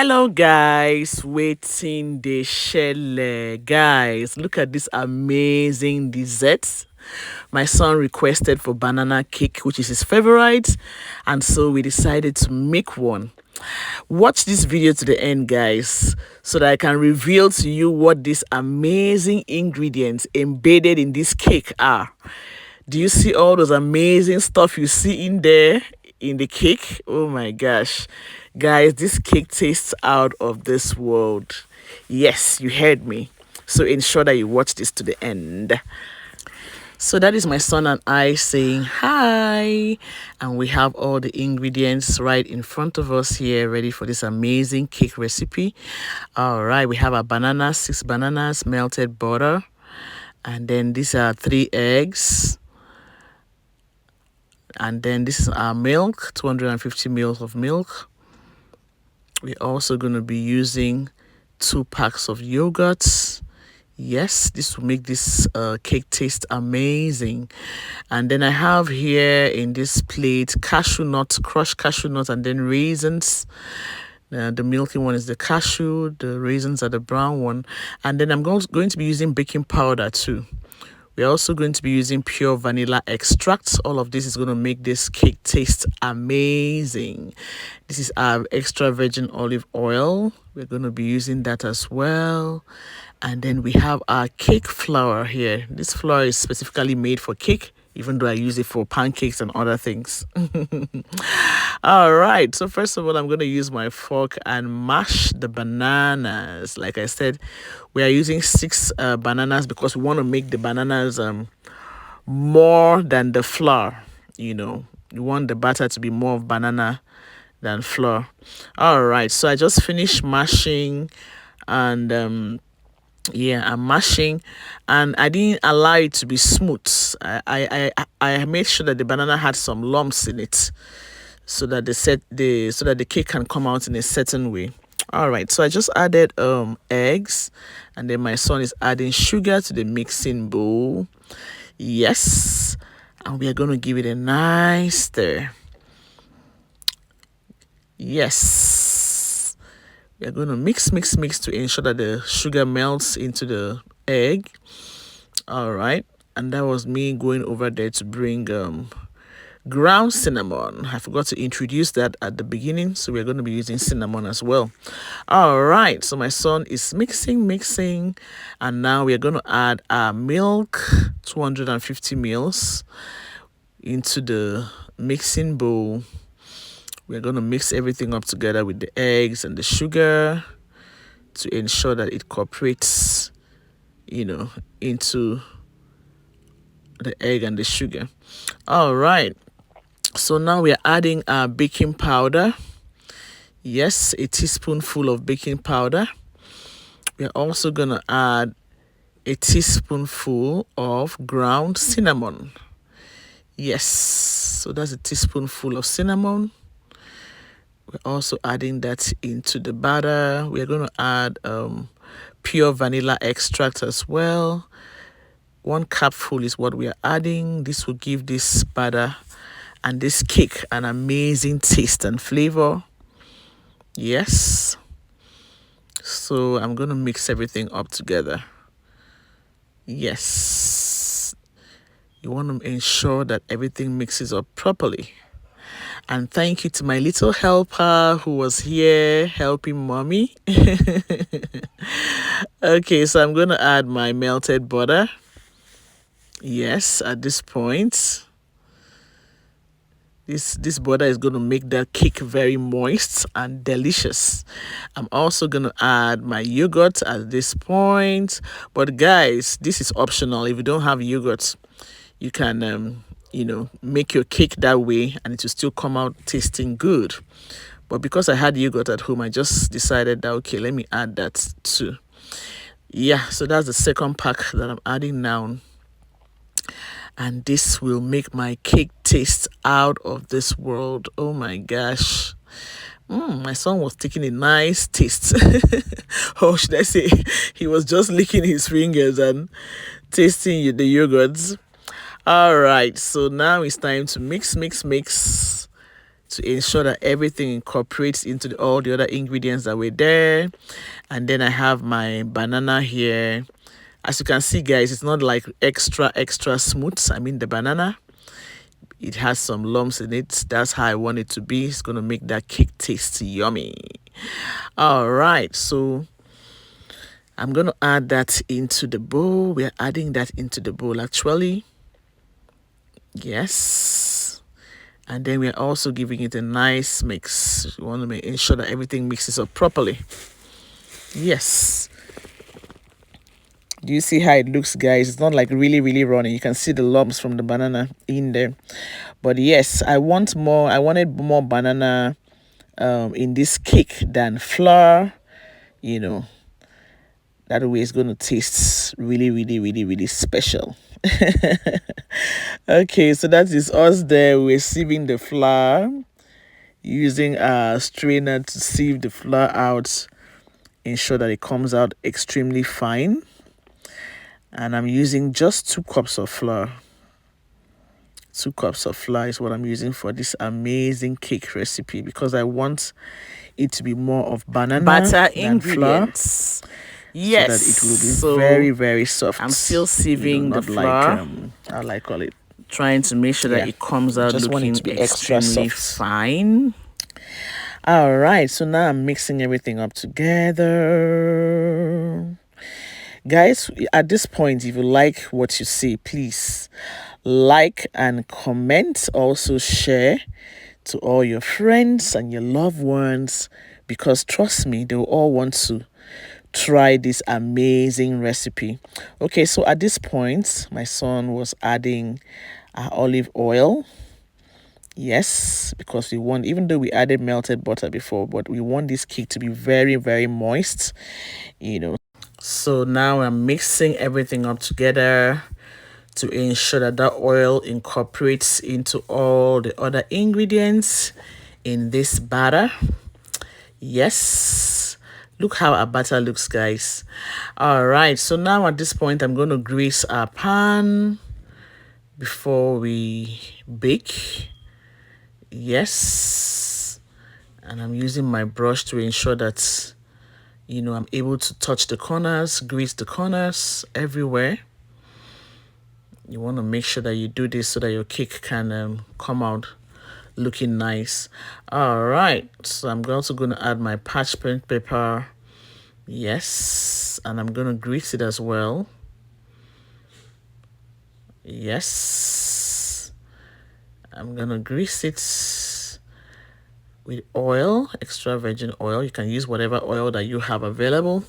Hello guys, waiting the shell. Guys, look at this amazing dessert. My son requested for banana cake, which is his favorite, and so we decided to make one. Watch this video to the end, guys, so that I can reveal to you what these amazing ingredients embedded in this cake are. Do you see all those amazing stuff you see in there in the cake? Oh my gosh. Guys, this cake tastes out of this world. Yes, you heard me. So ensure that you watch this to the end. So that is my son and I saying hi, and we have all the ingredients right in front of us here ready for this amazing cake recipe. All right, we have a banana, 6 bananas, melted butter, and then these are 3 eggs, and then this is our milk, 250 ml of milk. We're also going to be using 2 packs of yogurt. Yes, this will make this cake taste amazing. And then I have here in this plate cashew nuts, crushed cashew nuts, and then raisins. The milky one is the cashew, the raisins are the brown one. And then I'm going to be using baking powder too. We're also going to be using pure vanilla extract. All of this is going to make this cake taste amazing. This is our extra virgin olive oil. We're going to be using that as well. And then we have our cake flour here. This flour is specifically made for cake, even though I use it for pancakes and other things. All right, so first of all, I'm going to use my fork and mash the bananas. Like I said, we are using 6 bananas because we want to make the bananas more than the flour. You know, you want the batter to be more of banana than flour. All right, so I just finished mashing, and yeah, I'm mashing, and I didn't allow it to be smooth. I made sure that the banana had some lumps in it, so that the cake can come out in a certain way. All right, so I just added eggs, and then my son is adding sugar to the mixing bowl. Yes, and we are going to give it a nice stir. Yes, we are going to mix to ensure that the sugar melts into the egg. All right, and that was me going over there to bring ground cinnamon. I forgot to introduce that at the beginning, so we're going to be using cinnamon as well. All right, so my son is mixing, and now we're going to add our milk, 250 ml, into the mixing bowl. We're going to mix everything up together with the eggs and the sugar to ensure that it cooperates, you know, into the egg and the sugar. All right, so now we are adding our baking powder. Yes, a teaspoonful of baking powder. We're also going to add a teaspoonful of ground cinnamon. Yes, so that's a teaspoonful of cinnamon. We're also adding that into the batter. We're going to add pure vanilla extract as well. 1 cupful is what we are adding. This will give this batter and this cake an amazing taste and flavor. Yes. So I'm going to mix everything up together. Yes. You want to ensure that everything mixes up properly. And thank you to my little helper who was here helping mommy. Okay, so I'm going to add my melted butter. Yes, at this point. This butter is going to make the cake very moist and delicious. I'm also going to add my yogurt at this point. But guys, this is optional. If you don't have yogurt, you can you know, make your cake that way and it will still come out tasting good. But because I had yogurt at home, I just decided that, okay, let me add that too. Yeah, so that's the second pack that I'm adding now. And this will make my cake taste out of this world. Oh my gosh. My son was taking a nice taste. Or should I say, he was just licking his fingers and tasting the yogurts. All right, so now it's time to mix. to ensure that everything incorporates into all the other ingredients that were there. And then I have my banana here. As you can see, guys, it's not like extra smooth. I mean, the banana, it has some lumps in it. That's how I want it to be. It's going to make that cake taste yummy. All right, so I'm going to add that into the bowl. We're adding that into the bowl, actually. Yes. And then we're also giving it a nice mix. We want to ensure that everything mixes up properly. Yes. Do you see how it looks, guys? It's not like really runny. You can see the lumps from the banana in there. But yes, I wanted more banana in this cake than flour. That way it's going to taste really special. Okay, so that is us there. We're sieving the flour, using a strainer to sieve the flour out, ensure that it comes out extremely fine. And I'm using just 2 cups of flour. 2 cups of flour is what I'm using for this amazing cake recipe, because I want it to be more of banana butter than ingredients. flour, Yes, so that it will be very soft. I'm still sieving the flour. How I call it, trying to make sure that it comes out looking extremely fine. All right, so now I'm mixing everything up together. Guys, at this point, if you like what you see, please like and comment. Also share to all your friends and your loved ones, because trust me, they will all want to try this amazing recipe. Okay, so at this point, my son was adding olive oil. Yes, because we want, even though we added melted butter before, but we want this cake to be very moist, So now I'm mixing everything up together to ensure that that oil incorporates into all the other ingredients in this batter. Yes, look how our batter looks, guys. All right, so now at this point, I'm going to grease our pan before we bake. Yes, and I'm using my brush to ensure that I'm able to touch the corners, grease the corners everywhere. You want to make sure that you do this so that your cake can come out looking nice. All right, so I'm also going to add my parchment paper. Yes, and I'm going to grease it as well. Yes, I'm going to grease it with oil, extra virgin oil. You can use whatever oil that you have available.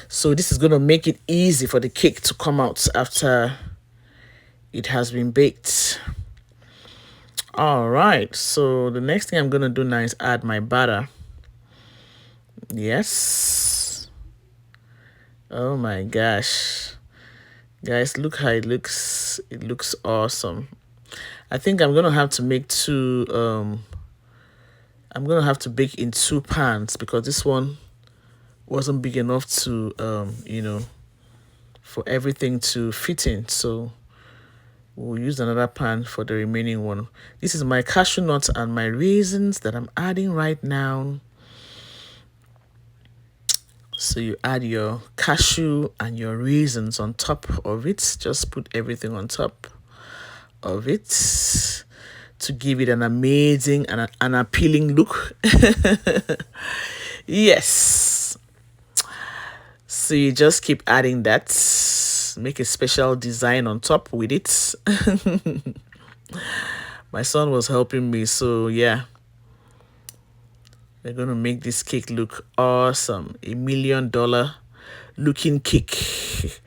So this is going to make it easy for the cake to come out after it has been baked. All right, so the next thing I'm going to do now is add my batter. Yes. Oh my gosh. Guys, look how it looks. It looks awesome. I think I'm going to have to make two... I'm going to have to bake in 2 pans, because this one wasn't big enough to, for everything to fit in. So we'll use another pan for the remaining one. This is my cashew nuts and my raisins that I'm adding right now. So you add your cashew and your raisins on top of it. Just put everything on top of it to give it an amazing and an appealing look. Yes. So you just keep adding that. Make a special design on top with it. My son was helping me, so yeah. We're going to make this cake look awesome. $1 million looking cake.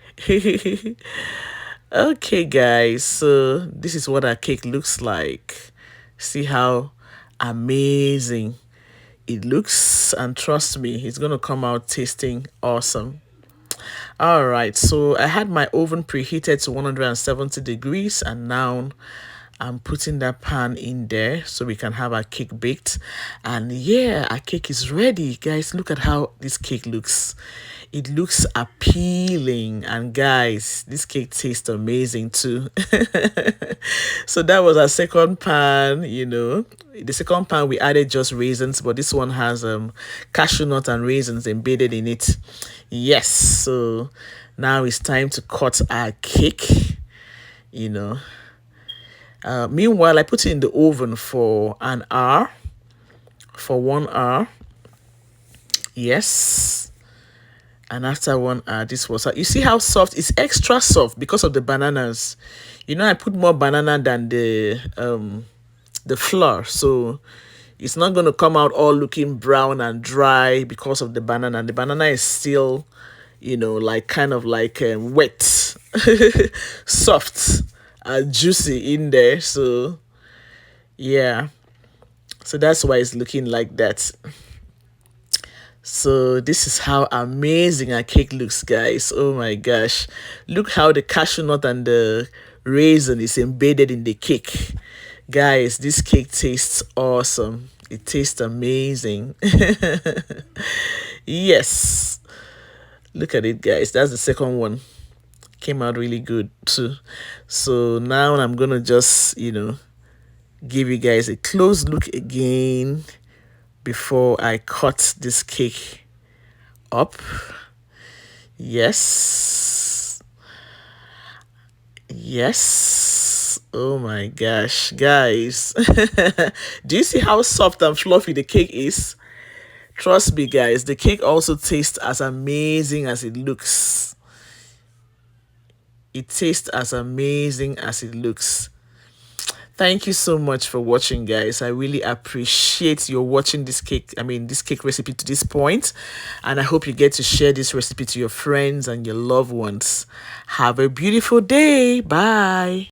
Okay, guys, so this is what our cake looks like. See how amazing it looks, and trust me, it's going to come out tasting awesome. All right, so I had my oven preheated to 170 degrees, and now I'm putting that pan in there so we can have our cake baked. And yeah, our cake is ready. Guys, look at how this cake looks. It looks appealing, and guys, this cake tastes amazing too. So that was our second pan. The second pan we added just raisins, but this one has cashew nut and raisins embedded in it. Yes, so now it's time to cut our cake. Meanwhile, I put it in the oven for an hour, for 1 hour. Yes. And after 1 hour, this was, you see how soft? It's extra soft because of the bananas. I put more banana than the flour, so it's not going to come out all looking brown and dry because of the banana. And the banana is still, like kind of like wet, soft, juicy in there. So yeah, so that's why it's looking like that. So this is how amazing our cake looks, guys. Oh my gosh, look how the cashew nut and the raisin is embedded in the cake. Guys, this cake tastes awesome. It tastes amazing. Yes, look at it, guys. That's the second one. Came out really good too. So now I'm gonna just give you guys a close look again before I cut this cake up. Yes. Yes. Oh my gosh, guys. Do you see how soft and fluffy the cake is? Trust me, guys, the cake also tastes as amazing as it looks. It tastes as amazing as it looks. Thank you so much for watching, guys. I really appreciate your watching this cake recipe to this point, and I hope you get to share this recipe to your friends and your loved ones. Have a beautiful day. Bye.